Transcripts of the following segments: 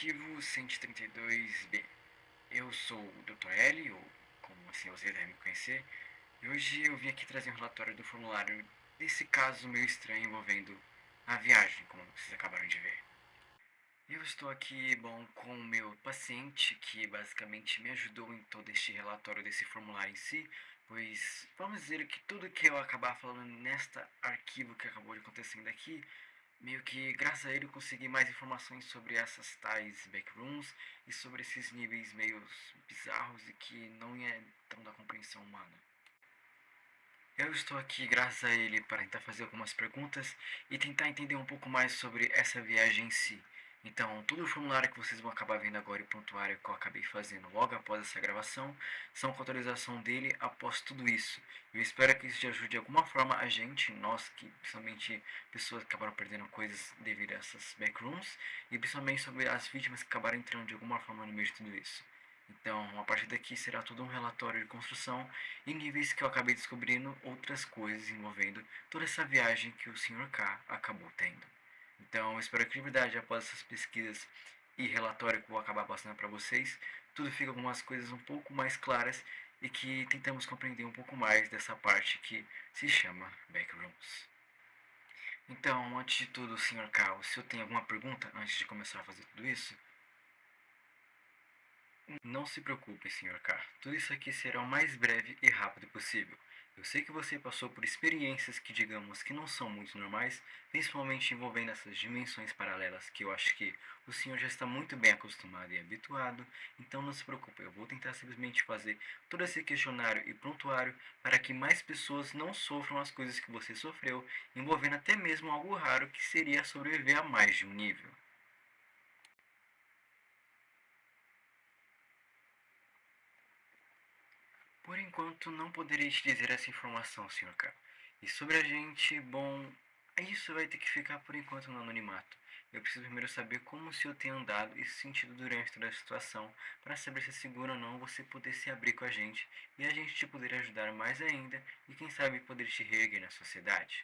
Arquivo 132-B. Eu sou o Dr. L, ou como assim você deve me conhecer, e hoje eu vim aqui trazer um relatório do formulário desse caso meio estranho envolvendo a viagem, como vocês acabaram de ver. Eu estou aqui, com o meu paciente, que basicamente me ajudou em todo este relatório desse formulário em si, pois vamos dizer que tudo que eu acabar falando nesta arquivo que acabou de acontecendo aqui, meio que graças a ele eu consegui mais informações sobre essas tais backrooms e sobre esses níveis meio bizarros e que não é tão da compreensão humana. Eu estou aqui graças a ele para tentar fazer algumas perguntas e tentar entender um pouco mais sobre essa viagem em si. Então, todo o formulário que vocês vão acabar vendo agora e o prontuário que eu acabei fazendo logo após essa gravação são com autorização dele após tudo isso. Eu espero que isso ajude de alguma forma a gente, nós que principalmente pessoas que acabaram perdendo coisas devido a essas backrooms e principalmente sobre as vítimas que acabaram entrando de alguma forma no meio de tudo isso. Então, a partir daqui será todo um relatório de construção e níveis que eu acabei descobrindo outras coisas envolvendo toda essa viagem que o Sr. K acabou tendo. Então, eu espero que de verdade, após essas pesquisas e relatório que eu vou acabar passando para vocês, tudo fica algumas coisas um pouco mais claras e que tentamos compreender um pouco mais dessa parte que se chama Backrooms. Então, antes de tudo, Sr. K, o senhor tem alguma pergunta antes de começar a fazer tudo isso? Não se preocupe, Sr. K. Tudo isso aqui será o mais breve e rápido possível. Eu sei que você passou por experiências que, digamos, que não são muito normais, principalmente envolvendo essas dimensões paralelas, que eu acho que o senhor já está muito bem acostumado e habituado, então não se preocupe, eu vou tentar simplesmente fazer todo esse questionário e prontuário para que mais pessoas não sofram as coisas que você sofreu, envolvendo até mesmo algo raro que seria sobreviver a mais de um nível. Por enquanto, não poderei te dizer essa informação, Sr. K. E sobre a gente, isso vai ter que ficar por enquanto no anonimato. Eu preciso primeiro saber como o senhor tem andado e se sentido durante toda a situação, para saber se é seguro ou não você poder se abrir com a gente e a gente te poder ajudar mais ainda e quem sabe poder te reerguer na sociedade.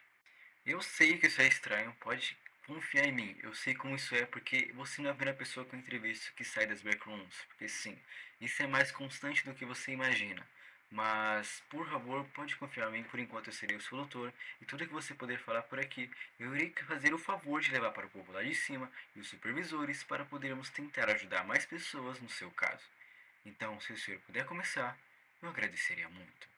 Eu sei que isso é estranho, pode confiar em mim. Eu sei como isso é porque você não é a primeira pessoa que eu entrevisto que sai das backrooms. Porque sim, isso é mais constante do que você imagina. Mas, por favor, pode confiar em mim, por enquanto eu serei o seu doutor, e tudo que você puder falar por aqui, eu irei fazer o favor de levar para o povo lá de cima e os supervisores para podermos tentar ajudar mais pessoas no seu caso. Então, se o senhor puder começar, eu agradeceria muito.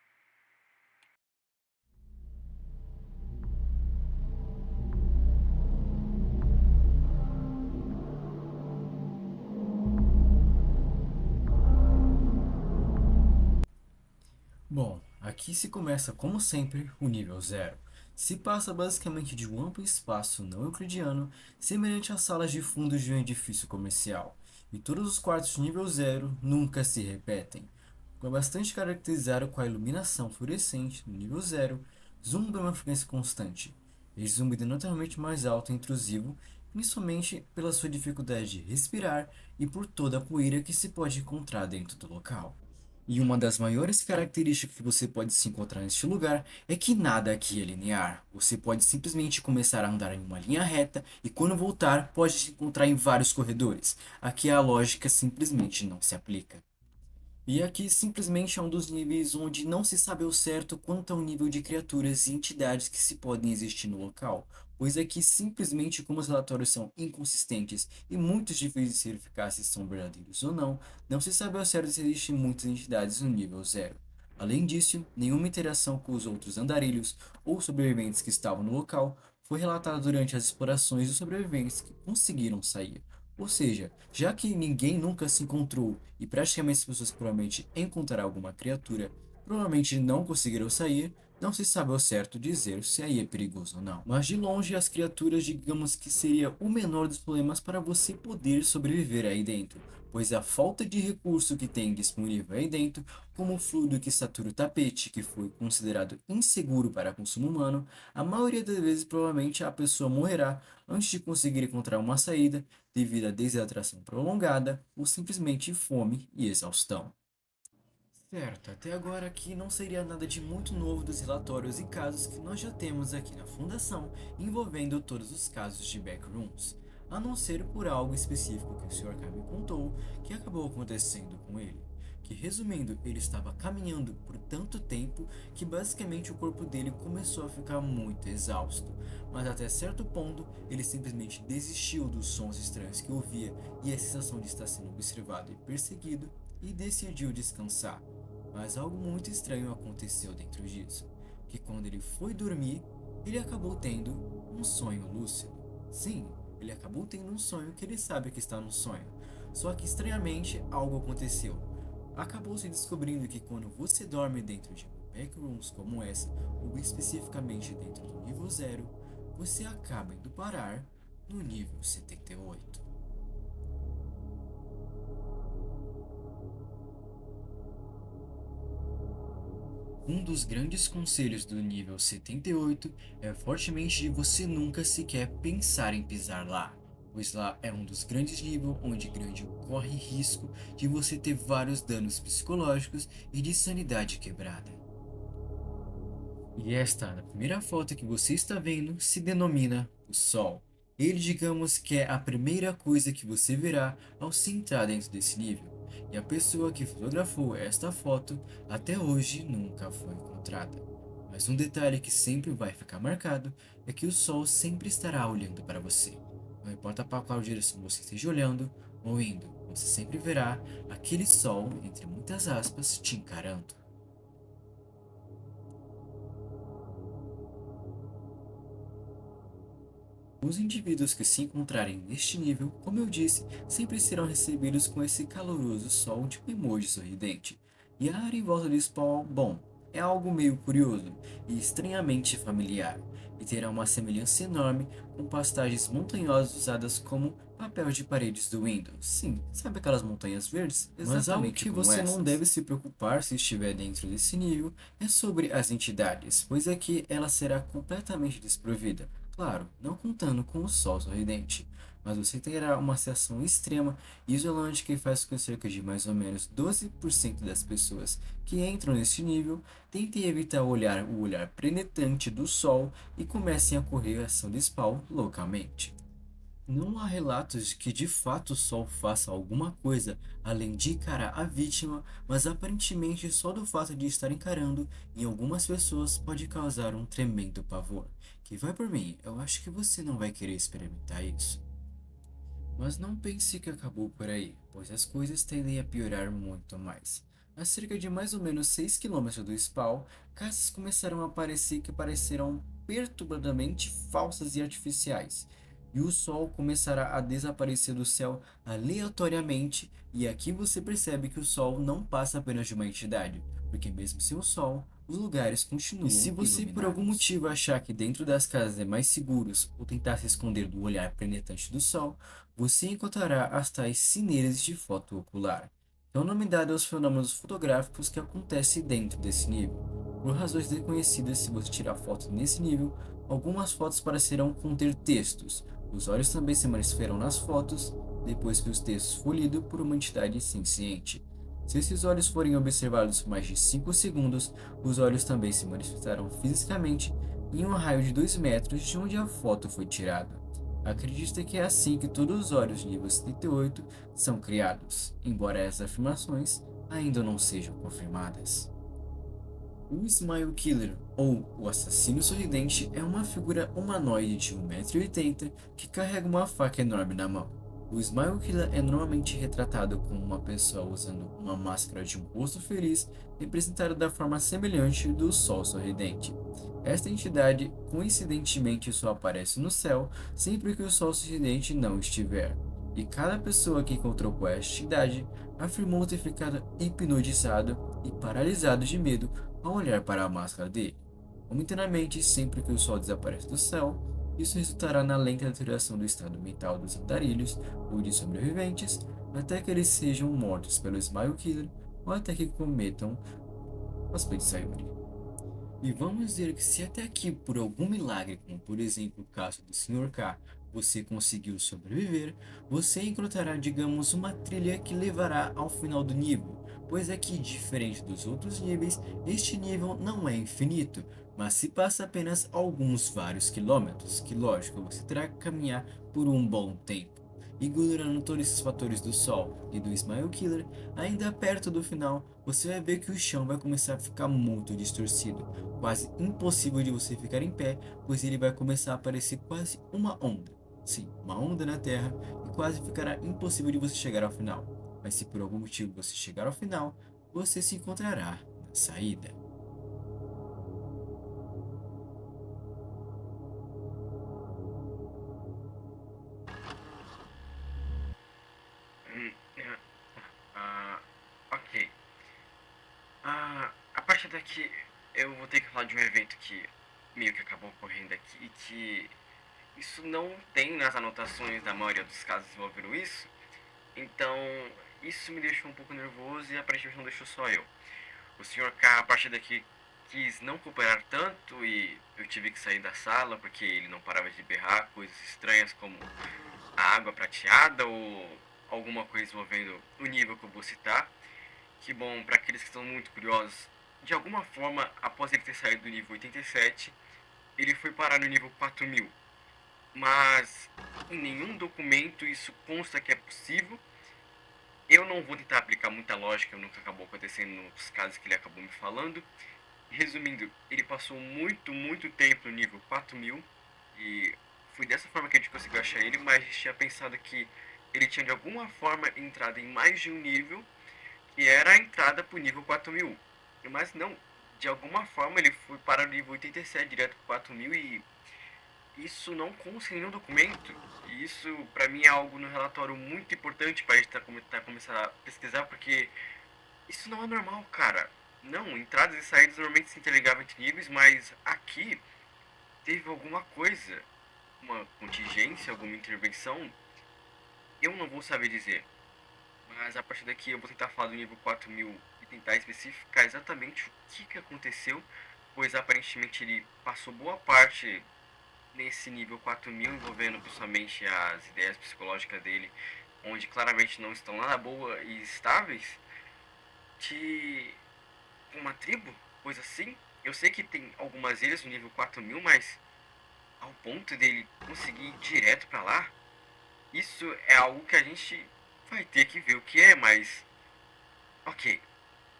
Bom, aqui se começa, como sempre, o nível zero. Se passa basicamente de um amplo espaço não euclidiano, semelhante às salas de fundos de um edifício comercial, e todos os quartos de nível zero nunca se repetem. É bastante caracterizado com a iluminação fluorescente no nível zero, zumbi é uma frequência constante. Esse zumbido é notavelmente mais alto e intrusivo, principalmente pela sua dificuldade de respirar e por toda a poeira que se pode encontrar dentro do local. E uma das maiores características que você pode se encontrar neste lugar é que nada aqui é linear. Você pode simplesmente começar a andar em uma linha reta e quando voltar pode se encontrar em vários corredores. Aqui a lógica simplesmente não se aplica. E aqui simplesmente é um dos níveis onde não se sabe ao certo quanto ao nível de criaturas e entidades que se podem existir no local, pois aqui simplesmente como os relatórios são inconsistentes e muito difíceis de verificar se são verdadeiros ou não, não se sabe ao certo se existem muitas entidades no nível zero. Além disso, nenhuma interação com os outros andarilhos ou sobreviventes que estavam no local foi relatada durante as explorações dos sobreviventes que conseguiram sair. Ou seja, já que ninguém nunca se encontrou e praticamente as pessoas provavelmente encontrarão alguma criatura, provavelmente não conseguirão sair, não se sabe ao certo dizer se aí é perigoso ou não. Mas de longe as criaturas digamos que seria o menor dos problemas para você poder sobreviver aí dentro, pois a falta de recurso que tem disponível aí dentro, como o fluido que satura o tapete, que foi considerado inseguro para consumo humano, a maioria das vezes provavelmente a pessoa morrerá antes de conseguir encontrar uma saída devido a desidratação prolongada ou simplesmente fome e exaustão. Certo, até agora aqui não seria nada de muito novo dos relatórios e casos que nós já temos aqui na Fundação envolvendo todos os casos de backrooms. a não ser por algo específico que o Sr. K me contou que acabou acontecendo com ele. Que resumindo, ele estava caminhando por tanto tempo que basicamente o corpo dele começou a ficar muito exausto, mas até certo ponto ele simplesmente desistiu dos sons estranhos que ouvia e a sensação de estar sendo observado e perseguido e decidiu descansar. Mas algo muito estranho aconteceu dentro disso, que quando ele foi dormir, ele acabou tendo um sonho lúcido. Sim, ele acabou tendo um sonho que ele sabe que está no sonho. Só que estranhamente algo aconteceu. Acabou se descobrindo que quando você dorme dentro de backrooms como essa, ou especificamente dentro do nível 0, você acaba indo parar no nível 78. Um dos grandes conselhos do nível 78 é fortemente de você nunca sequer pensar em pisar lá, pois lá é um dos grandes níveis onde grande corre risco de você ter vários danos psicológicos e de sanidade quebrada. E esta, na primeira foto que você está vendo, se denomina o Sol. Ele, digamos que é a primeira coisa que você verá ao se entrar dentro desse nível. E a pessoa que fotografou esta foto até hoje nunca foi encontrada. Mas um detalhe que sempre vai ficar marcado é que o Sol sempre estará olhando para você. Não importa para qual direção você esteja olhando ou indo, você sempre verá aquele Sol, entre muitas aspas, te encarando. Os indivíduos que se encontrarem neste nível, como eu disse, sempre serão recebidos com esse caloroso sol de um emoji sorridente. E a área em volta do spawn, bom, é algo meio curioso e estranhamente familiar, e terá uma semelhança enorme com pastagens montanhosas usadas como papel de paredes do Windows. Sim, sabe aquelas montanhas verdes? Mas algo que você não deve se preocupar se estiver dentro desse nível é sobre as entidades, pois aqui ela será completamente desprovida. Claro, não contando com o Sol sorridente, mas você terá uma seção extrema e isolante que faz com que cerca de mais ou menos 12% das pessoas que entram neste nível tentem evitar o olhar penetrante do Sol e comecem a correr a ação de spawn localmente. Não há relatos de que de fato o Sol faça alguma coisa além de encarar a vítima, mas aparentemente só do fato de estar encarando em algumas pessoas pode causar um tremendo pavor. Que vai por mim, eu acho que você não vai querer experimentar isso. Mas não pense que acabou por aí, pois as coisas tendem a piorar muito mais. A cerca de mais ou menos 6 quilômetros do spawn, casas começaram a aparecer que parecerão perturbadamente falsas e artificiais, e o sol começará a desaparecer do céu aleatoriamente, e aqui você percebe que o sol não passa apenas de uma entidade, porque mesmo sem o sol, os lugares continuam iluminados. E se você por algum motivo achar que dentro das casas é mais seguros ou tentar se esconder do olhar penetrante do sol, você encontrará as tais cineiras de foto ocular, que é o nome dado aos fenômenos fotográficos que acontecem dentro desse nível. Por razões desconhecidas, se você tirar fotos nesse nível, algumas fotos parecerão conter textos. Os olhos também se manifestarão nas fotos depois que os textos forem lidos por uma entidade senciente. Se esses olhos forem observados por mais de 5 segundos, os olhos também se manifestarão fisicamente em um raio de 2 metros de onde a foto foi tirada. Acredita que é assim que todos os olhos de nível 78 são criados, embora essas afirmações ainda não sejam confirmadas. O Smile Killer, ou o Assassino Sorridente, é uma figura humanoide de 1,80 m que carrega uma faca enorme na mão. O Smile Killer é normalmente retratado como uma pessoa usando uma máscara de um rosto feliz, representada da forma semelhante do Sol Sorridente. Esta entidade, coincidentemente, só aparece no céu sempre que o Sol Sorridente não estiver. E cada pessoa que encontrou com esta entidade afirmou ter ficado hipnotizado e paralisado de medo ao olhar para a máscara dele. Momentaneamente, sempre que o Sol desaparece do céu, isso resultará na lenta deterioração do estado mental dos andarilhos ou de sobreviventes, até que eles sejam mortos pelo Smile Killer ou até que cometam as Sayuri. E vamos dizer que se até aqui, por algum milagre, como por exemplo o caso do Sr. K, você conseguiu sobreviver, você encontrará, digamos, uma trilha que levará ao final do nível, pois aqui, diferente dos outros níveis, este nível não é infinito, Mas se passa apenas alguns vários quilômetros, que lógico, você terá que caminhar por um bom tempo. Ignorando todos esses fatores do Sol e do Ismael Killer, ainda perto do final, você vai ver que o chão vai começar a ficar muito distorcido, quase impossível de você ficar em pé, pois ele vai começar a aparecer quase uma onda. Sim, uma onda na Terra, e quase ficará impossível de você chegar ao final. Mas se por algum motivo você chegar ao final, você se encontrará na saída. Hum, é, ok. A partir daqui eu vou ter que falar de um evento que meio que acabou ocorrendo aqui e que isso não tem nas anotações da maioria dos casos envolvendo isso. Então, isso me deixou um pouco nervoso e aparentemente não deixou só eu. O senhor K, a partir daqui, quis não cooperar tanto e eu tive que sair da sala porque ele não parava de berrar coisas estranhas como a água prateada ou alguma coisa envolvendo o nível que eu vou citar. Que bom, para aqueles que estão muito curiosos, de alguma forma, após ele ter saído do nível 87, ele foi parar no nível 4000. Mas em nenhum documento isso consta que é possível. Eu não vou tentar aplicar muita lógica, nunca acabou acontecendo nos casos que ele acabou me falando. Resumindo, ele passou muito tempo no nível 4000 e foi dessa forma que a gente conseguiu achar ele, mas a gente tinha pensado que ele tinha de alguma forma entrado em mais de um nível, que era a entrada para o nível 4000. Mas não, de alguma forma ele foi para o nível 87 direto para 4000 e isso não consta em nenhum documento. E isso para mim é algo no relatório muito importante para a gente começar a pesquisar, porque isso não é normal, cara. Não, entradas e saídas normalmente se interligavam entre níveis, mas aqui teve alguma coisa, uma contingência, alguma intervenção, eu não vou saber dizer. Mas a partir daqui eu vou tentar falar do nível 4000 e tentar especificar exatamente o que aconteceu, pois aparentemente ele passou boa parte nesse nível 4000 envolvendo principalmente as ideias psicológicas dele, onde claramente não estão nada boas e estáveis, de uma tribo, coisa assim. Eu sei que tem algumas ilhas no nível 4000, mas ao ponto dele conseguir ir direto pra lá, isso é algo que a gente vai ter que ver o que é, mas ok.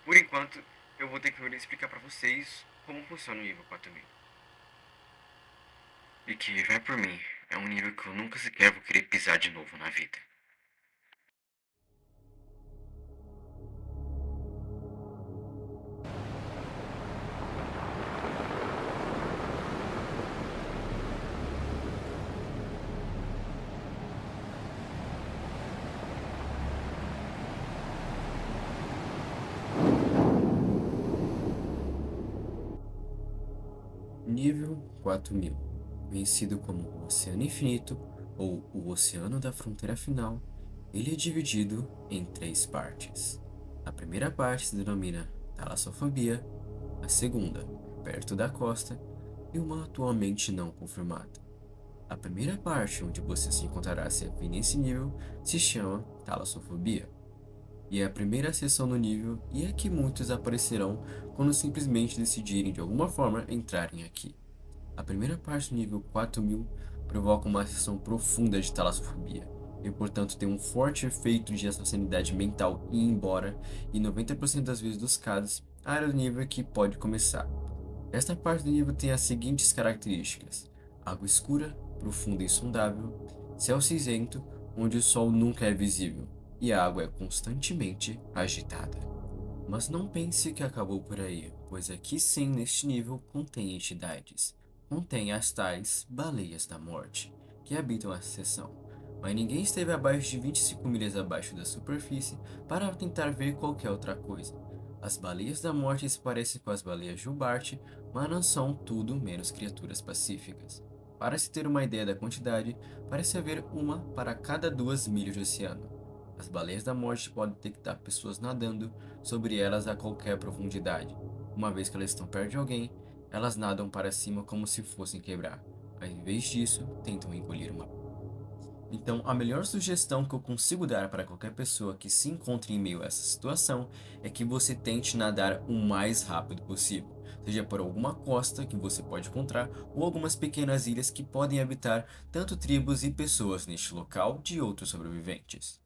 Por enquanto, eu vou ter que primeiro explicar pra vocês como funciona o nível 4000. E que vai por mim, é um nível que eu nunca sequer vou querer pisar de novo na vida. Nível 4000, conhecido como o Oceano Infinito ou o Oceano da Fronteira Final, ele é dividido em três partes. A primeira parte se denomina Talassofobia, a segunda, perto da costa, e uma atualmente não confirmada. A primeira parte, onde você se encontrará se afim nesse nível, se chama Talassofobia, e é a primeira seção do nível e é que muitos aparecerão quando simplesmente decidirem de alguma forma entrarem aqui. A primeira parte do nível 4000 provoca uma sensação profunda de talassofobia, e portanto tem um forte efeito de a sua sanidade mental ir embora, e 90% das vezes dos casos, a área do nível aqui pode começar. Esta parte do nível tem as seguintes características: água escura, profunda e insondável, céu cinzento, onde o sol nunca é visível, e a água é constantemente agitada. Mas não pense que acabou por aí, pois aqui sim, neste nível, contém entidades. Contém as tais baleias da morte, que habitam essa seção. Mas ninguém esteve abaixo de 25 milhas abaixo da superfície para tentar ver qualquer outra coisa. As baleias da morte se parecem com as baleias jubarte, mas não são tudo menos criaturas pacíficas. Para se ter uma ideia da quantidade, parece haver uma para cada 2 milhas de oceano. As baleias da morte podem detectar pessoas nadando sobre elas a qualquer profundidade. Uma vez que elas estão perto de alguém, elas nadam para cima como se fossem quebrar, mas em vez disso, tentam engolir uma. Então, a melhor sugestão que eu consigo dar para qualquer pessoa que se encontre em meio a essa situação é que você tente nadar o mais rápido possível. seja por alguma costa que você pode encontrar ou algumas pequenas ilhas que podem habitar tanto tribos e pessoas neste local de outros sobreviventes.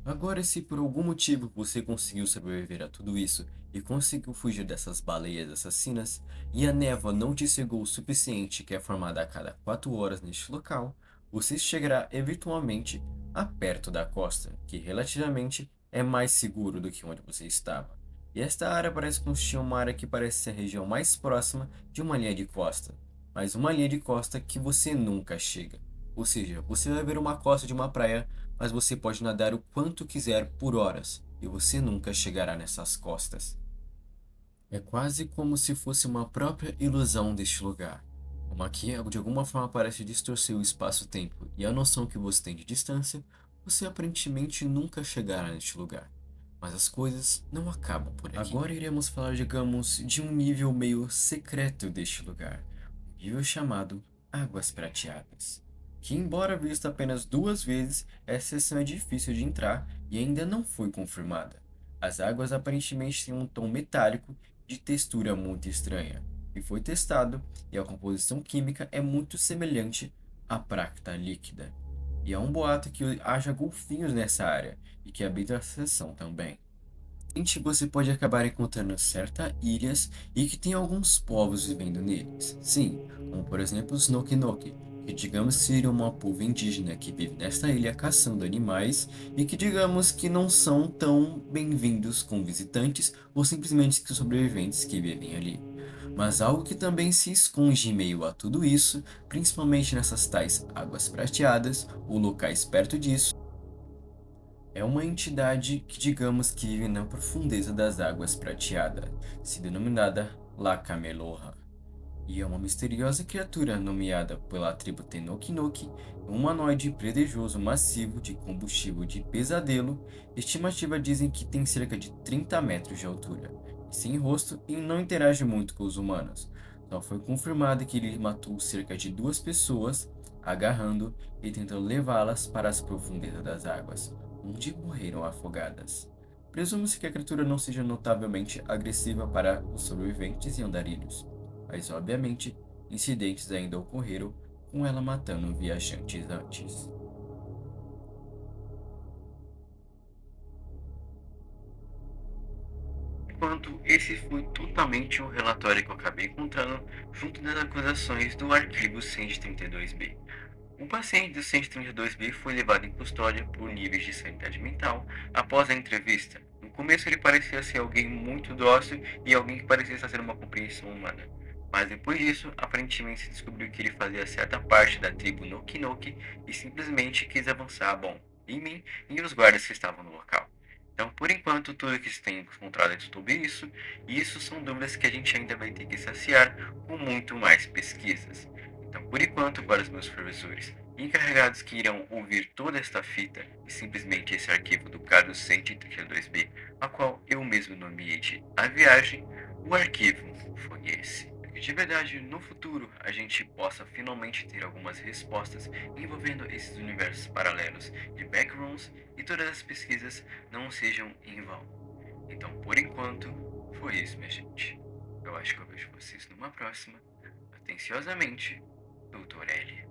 Agora, se por algum motivo você conseguiu sobreviver a tudo isso e conseguiu fugir dessas baleias assassinas, e a névoa não te cegou o suficiente que é formada a cada 4 horas neste local, você chegará eventualmente a perto da costa, que relativamente é mais seguro do que onde você estava. E esta área parece consistir em uma área que parece ser a região mais próxima de uma linha de costa, mas uma linha de costa que você nunca chega. Ou seja, você vai ver uma costa de uma praia, mas você pode nadar o quanto quiser por horas e você nunca chegará nessas costas. É quase como se fosse uma própria ilusão deste lugar, uma que de alguma forma parece distorcer o espaço-tempo e a noção que você tem de distância, você aparentemente nunca chegará neste lugar. Mas as coisas não acabam por aqui. Agora iremos falar, digamos, de um nível meio secreto deste lugar, um nível chamado Águas Prateadas, que embora vista apenas 2 vezes, essa seção é difícil de entrar e ainda não foi confirmada. As águas aparentemente têm um tom metálico de textura muito estranha, e foi testado, e a composição química é muito semelhante à prata líquida. E há um boato que haja golfinhos nessa área, e que habitam a seção também. Você pode acabar encontrando certas ilhas e que tem alguns povos vivendo neles. Sim, como por exemplo os Noki Noki, que digamos seria uma povo indígena que vive nesta ilha caçando animais e que digamos que não são tão bem-vindos com visitantes ou simplesmente que sobreviventes que vivem ali. Mas algo que também se esconde em meio a tudo isso, principalmente nessas tais águas prateadas ou locais perto disso, é uma entidade que digamos que vive na profundeza das águas prateadas, se denominada La Cameloha, e é uma misteriosa criatura nomeada pela tribo Tenokinoki, um humanoide predajoso massivo de combustível de pesadelo. Estimativas dizem que tem cerca de 30 metros de altura, e sem rosto e não interage muito com os humanos. Só foi confirmado que ele matou cerca de 2 pessoas, agarrando e tentando levá-las para as profundezas das águas, onde morreram afogadas. Presume-se que a criatura não seja notavelmente agressiva para os sobreviventes e andarilhos, mas obviamente incidentes ainda ocorreram com ela matando viajantes antes. Enquanto esse foi totalmente o relatório que eu acabei encontrando junto das acusações do arquivo 132B. O paciente do 132B foi levado em custódia por níveis de sanidade mental após a entrevista. No começo ele parecia ser alguém muito dócil e alguém que parecia estar sendo uma compreensão humana. Mas depois disso, aparentemente se descobriu que ele fazia certa parte da tribo Noki Noki e simplesmente quis avançar, bom, em mim e os guardas que estavam no local. Então, por enquanto, tudo que se tem encontrado é sobre isso, e isso são dúvidas que a gente ainda vai ter que saciar com muito mais pesquisas. Então, por enquanto, para os meus professores encarregados que irão ouvir toda esta fita e simplesmente esse arquivo do caso 132B, a qual eu mesmo nomeei de A Viagem, o arquivo foi esse. Para que de verdade, no futuro, a gente possa finalmente ter algumas respostas envolvendo esses universos paralelos de backrooms e todas as pesquisas não sejam em vão. Então, por enquanto, foi isso, minha gente. Eu acho que eu vejo vocês numa próxima. Atenciosamente, Doutor L.